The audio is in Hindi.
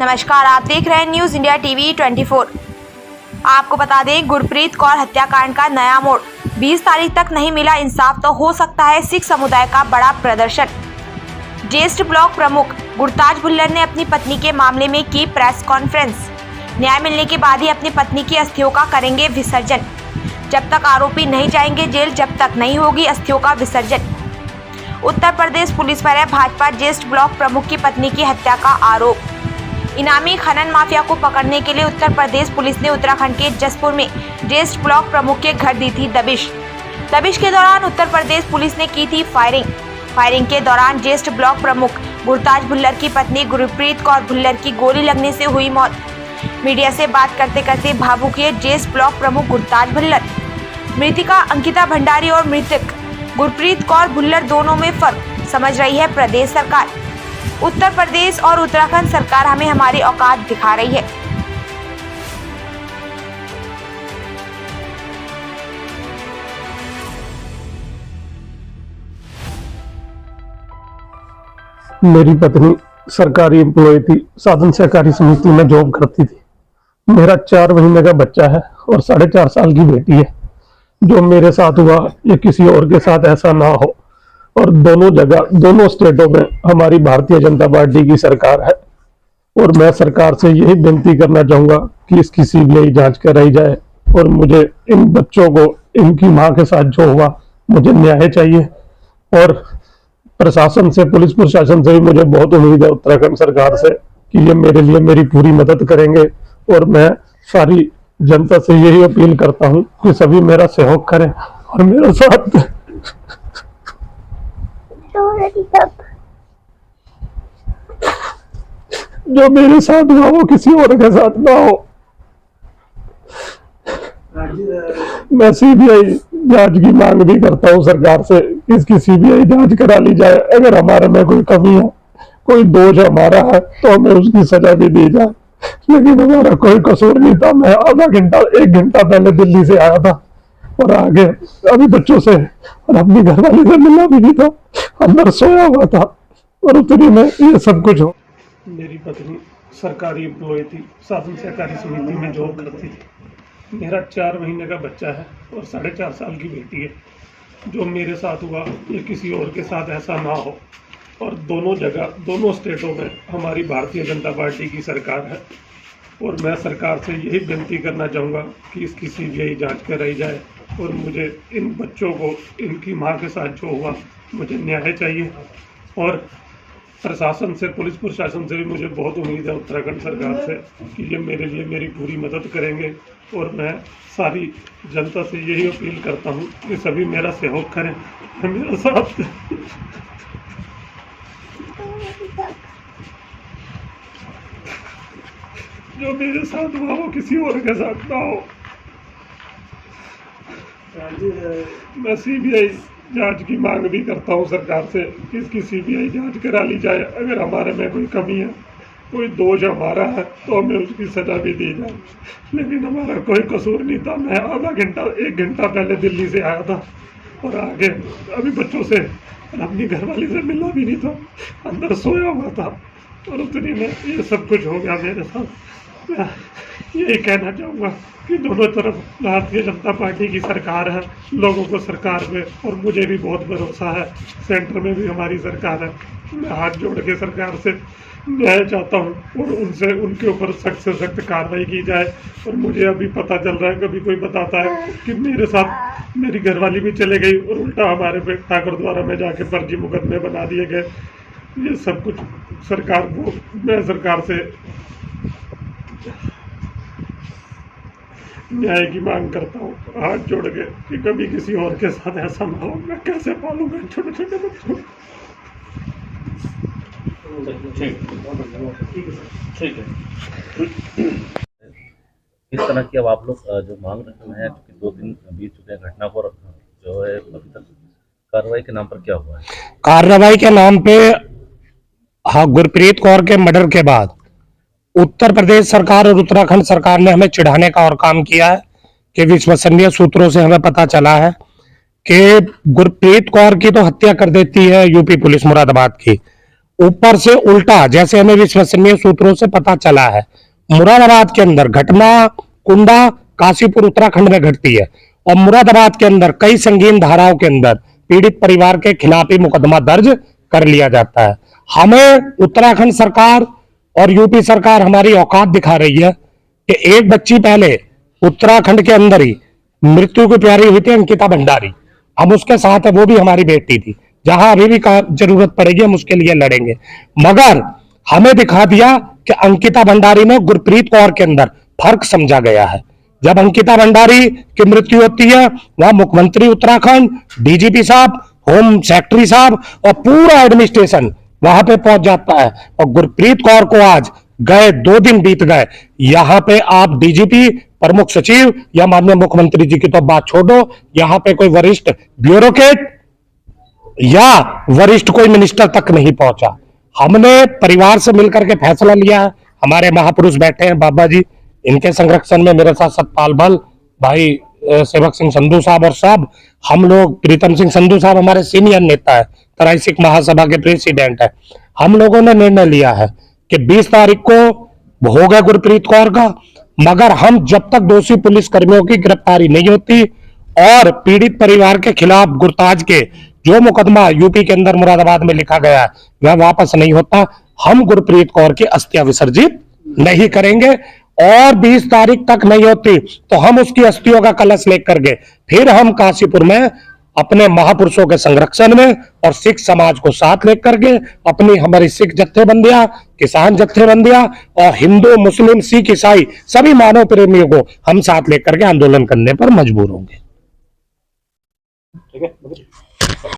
नमस्कार, आप देख रहे हैं न्यूज इंडिया टीवी 24। आपको बता दें, गुरप्रीत कौर हत्याकांड का नया मोड़। 20 तारीख तक नहीं मिला इंसाफ तो हो सकता है सिख समुदाय का बड़ा प्रदर्शन। ज्येष्ठ ब्लॉक प्रमुख गुरताज भुल्लर ने अपनी पत्नी के मामले में की प्रेस कॉन्फ्रेंस। न्याय मिलने के बाद ही अपनी पत्नी की अस्थियों का करेंगे विसर्जन। जब तक आरोपी नहीं जाएंगे जेल, जब तक नहीं होगी अस्थियों का विसर्जन। उत्तर प्रदेश पुलिस पर है भाजपा ज्येष्ठ ब्लॉक प्रमुख की पत्नी की हत्या का आरोप। इनामी खनन माफिया को पकड़ने के लिए उत्तर प्रदेश पुलिस ने उत्तराखंड के जसपुर में ज्येष्ठ ब्लॉक प्रमुख के घर दी थी दबिश के दौरान उत्तर प्रदेश पुलिस ने की थी फायरिंग के दौरान ज्येष्ठ ब्लॉक प्रमुख गुरताज भुल्लर की पत्नी गुरप्रीत कौर भुल्लर की गोली लगने से हुई मौत। मीडिया से बात करते करते भावुक हुए ज्येष्ठ ब्लॉक प्रमुख गुरताज भुल्लर। मृतिका अंकिता भंडारी और मृतक गुरप्रीत कौर भुल्लर दोनों में फर्क समझ रही है प्रदेश सरकार। उत्तर प्रदेश और उत्तराखंड सरकार हमें हमारी औकात दिखा रही है। मेरी पत्नी सरकारी एम्प्लॉय थी, साधन सहकारी समिति में जॉब करती थी। मेरा 4 महीने का बच्चा है और 4.5 साल की बेटी है। जो मेरे साथ हुआ ये किसी और के साथ ऐसा ना हो। और दोनों जगह, दोनों स्टेटों में हमारी भारतीय जनता पार्टी की सरकार है और मैं सरकार से यही विनती करना चाहूंगा कि इसकी सीबीआई जांच कराई जाए और मुझे इन बच्चों को, इनकी मां के साथ जो हुआ, मुझे न्याय चाहिए। और प्रशासन से, पुलिस प्रशासन से भी मुझे बहुत उम्मीद है, उत्तराखंड सरकार से, कि ये मेरे लिए मेरी पूरी मदद करेंगे। और मैं सारी जनता से यही अपील करता हूं कि सभी मेरा सहयोग करें और मेरे साथ जो मेरे साथ हुआ वो किसी और के साथ ना हो। मैं सीबीआई जांच की मांग भी करता हूं सरकार से, इसकी सीबीआई जांच करा ली जाए। अगर हमारे में कोई कमी है, कोई दोष हमारा है, तो हमें उसकी सजा भी दी जाए। लेकिन हमारा कोई कसूर नहीं था। मैं आधा घंटा, 1 घंटा पहले दिल्ली से आया था और आगे अभी बच्चों से और अपनी घरवाली से मिलना भी नहीं था, अंदर सोया हुआ था और उतनी में ये सब कुछ हो। मेरी पत्नी सरकारी एम्प्लॉय थी, साधन सहकारी समिति में जॉब करती थी। मेरा 4 महीने का बच्चा है और 4.5 साल की बेटी है। जो मेरे साथ हुआ ये किसी और के साथ ऐसा ना हो। और दोनों जगह, दोनों स्टेटों में हमारी भारतीय जनता पार्टी की सरकार है और मैं सरकार से यही विनती करना चाहूँगा कि इसकी सीबीआई जांच कराई जाए और मुझे इन बच्चों को, इनकी मां के साथ जो हुआ, मुझे न्याय चाहिए। और प्रशासन से, पुलिस प्रशासन से भी मुझे बहुत उम्मीद है, उत्तराखंड सरकार से, कि ये मेरे लिए मेरी पूरी मदद करेंगे। और मैं सारी जनता से यही अपील करता हूँ कि सभी मेरा सहयोग करें, मेरे साथ जो मेरे साथ हुआ वो किसी और के साथ ना हो। मैं सीबीआई जांच की मांग भी करता हूं सरकार से कि इसकी सीबीआई जांच करा ली जाए। अगर हमारे में कोई कमी है, कोई दोष हमारा है, तो हमें उसकी सजा भी दी जाए। लेकिन हमारा कोई कसूर नहीं था। मैं आधा घंटा, 1 घंटा पहले दिल्ली से आया था और आगे अभी बच्चों से और अपनी घरवाली से मिलना भी नहीं था, अंदर सोया हुआ था और उतनी में ये सब कुछ हो गया मेरे साथ। मैं यही कहना चाहूँगा कि दोनों तरफ भारतीय जनता पार्टी की सरकार है, लोगों को सरकार में और मुझे भी बहुत भरोसा है, सेंटर में भी हमारी सरकार है। मैं हाथ जोड़ के सरकार से न्याय चाहता हूँ और उनसे, उनके ऊपर सख्त से सख्त कार्रवाई की जाए। और मुझे अभी पता चल रहा है, कभी कोई बताता है कि मेरे साथ मेरी घरवाली भी चले गई और उल्टा हमारे पे ठाकुर द्वारा में जाके फर्जी मुकदमे बना दिए गए। ये सब कुछ सरकार को, मैं सरकार से न्याय की मांग करता हूँ हाथ जोड़ के कि कभी किसी और के साथ ऐसा ना हो। मैं कैसे पालूंगा छोटे छोटे बच्चों। ठीक है। इस तरह की अब आप लोग जो मांग रहे हैं, क्योंकि 2 दिन बीत चुके हैं घटना को, जो है अभी तक कार्रवाई के नाम पर क्या हुआ है? कार्रवाई के नाम पे, हाँ, गुरप्रीत कौर के मर्डर के बाद उत्तर प्रदेश सरकार और उत्तराखंड सरकार ने हमें चिढ़ाने का और काम किया है कि विश्वसनीय सूत्रों से हमें पता चला है कि गुरप्रीत कौर की तो हत्या कर देती है यूपी पुलिस मुरादाबाद की, ऊपर से उल्टा, जैसे हमें विश्वसनीय सूत्रों से पता चला है, मुरादाबाद के अंदर घटना कुंडा काशीपुर उत्तराखंड में घटती है और मुरादाबाद के अंदर कई संगीन धाराओं के अंदर पीड़ित परिवार के खिलाफ ही मुकदमा दर्ज कर लिया जाता है। हमें उत्तराखंड सरकार और यूपी सरकार हमारी औकात दिखा रही है कि एक बच्ची पहले उत्तराखंड के अंदर ही मृत्यु को प्यारी हुई थी, अंकिता भंडारी, हम उसके साथ है, वो भी हमारी बेटी थी। जहां अभी भी जरूरत पड़ेगी हम उसके लिए लड़ेंगे, मगर हमें दिखा दिया कि अंकिता भंडारी में गुरप्रीत कौर के अंदर फर्क समझा गया है। जब अंकिता भंडारी की मृत्यु होती है, वहां मुख्यमंत्री उत्तराखंड, डीजीपी साहब, होम सेक्रेटरी साहब और पूरा एडमिनिस्ट्रेशन वहां पे पहुंच जाता है। और गुरप्रीत कौर को आज गए 2 दिन बीत गए, यहां पे आप डीजीपी, प्रमुख सचिव या माननीय मुख्यमंत्री जी की तो बात छोड़ो, यहां पे कोई वरिष्ठ ब्यूरोक्रेट या वरिष्ठ कोई मिनिस्टर तक नहीं पहुंचा। हमने परिवार से मिलकर के फैसला लिया है। हमारे महापुरुष बैठे हैं बाबा जी, इनके संरक्षण में मेरे साथ सतपाल बल भाई, सेवक सिंह संधू साहब और सब हम लोग, प्रीतम सिंह संधू साहब हमारे सीनियर नेता है, तराई सिख महासभा के प्रेसिडेंट है। हम लोगों ने निर्णय लिया है कि 20 तारीख को होगा गुरप्रीत कौर का, मगर हम जब तक दोषी पुलिस कर्मियों की गिरफ्तारी नहीं होती और पीड़ित परिवार के खिलाफ गुरताज के जो मुकदमा यूपी के अंदर मुरादाबाद में लिखा गया है वह वापस नहीं होता, हम गुरप्रीत कौर की अस्थियां विसर्जित नहीं करेंगे। और 20 तारीख तक नहीं होती तो हम उसकी अस्थियों का कलश लेकर के फिर हम काशीपुर में अपने महापुरुषों के संरक्षण में और सिख समाज को साथ लेकर के अपनी हमारी सिख जत्थेबंदियां, किसान जत्थेबंदियां और हिंदू, मुस्लिम, सिख, ईसाई सभी मानव प्रेमियों को हम साथ लेकर के आंदोलन करने पर मजबूर होंगे। ठीक है।